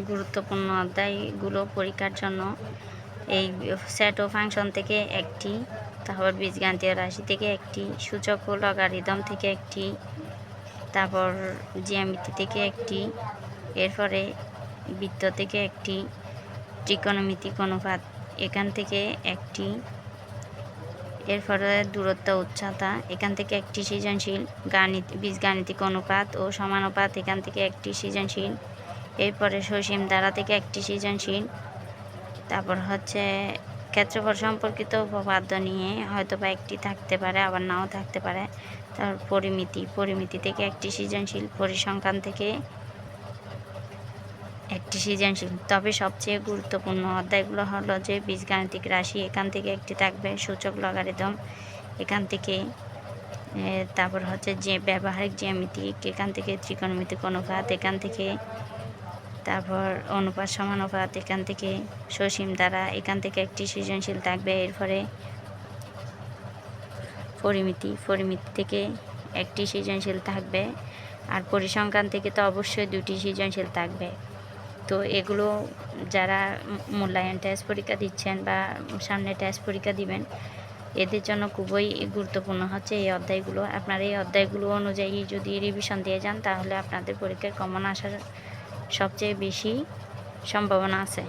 গুরুত্বপূর্ণ অধ্যায়গুলো পরীক্ষার জন্য এই সেট ও ফাংশন থেকে একটি, তারপর বীজগাণিতীয় রাশি থেকে একটি, সূচক ও লগারিদম থেকে একটি, তারপর জ্যামিতি থেকে একটি, এরপরে বৃত্ত থেকে একটি, ত্রিকোণমিতিক অনুপাত এখান থেকে একটি, এরপরে দূরত্ব উচ্চতা এখান থেকে একটি সৃজনশীল, বীজগাণিতিক অনুপাত ও সমানুপাত এখান থেকে একটি সৃজনশীল, এরপরে সসীম ধারা থেকে একটি সৃজনশীল, তারপর হচ্ছে ক্ষেত্রফল সম্পর্কিত উপপাদ্য নিয়ে হয়তো বা একটি থাকতে পারে, আবার নাও থাকতে পারে। তারপর পরিমিতি থেকে একটি সৃজনশীল, পরিসংখ্যান থেকে একটি সৃজনশীল। তবে সবচেয়ে গুরুত্বপূর্ণ অধ্যায়গুলো হলো যে বীজগাণিতিক রাশি এখান থেকে একটি থাকবে, সূচক লগারিদম এখান থেকে, তারপর হচ্ছে যে ব্যবহারিক জ্যামিতিক এখান থেকে, ত্রিকোণমিতিক অনুপাত এখান থেকে, তারপর অনুপাত সমানুপাত এখান থেকে, সসীম ধারা এখান থেকে একটি সৃজনশীল থাকবে। এরপরে পরিমিতি থেকে একটি সৃজনশীল থাকবে, আর পরিসংখ্যান থেকে তো অবশ্যই দুটি সৃজনশীল থাকবে। তো এগুলো যারা মূল্যায়ন টেস্ট পরীক্ষা দিচ্ছেন বা সামনে টেস্ট পরীক্ষা দিবেন, এদের জন্য খুবই গুরুত্বপূর্ণ হচ্ছে এই অধ্যায়গুলো। আপনারা এই অধ্যায়গুলো অনুযায়ী যদি রিভিশন দিয়ে যান তাহলে আপনাদের পরীক্ষায় কমন আসার সবচেয়ে বেশি সম্ভাবনা আছে।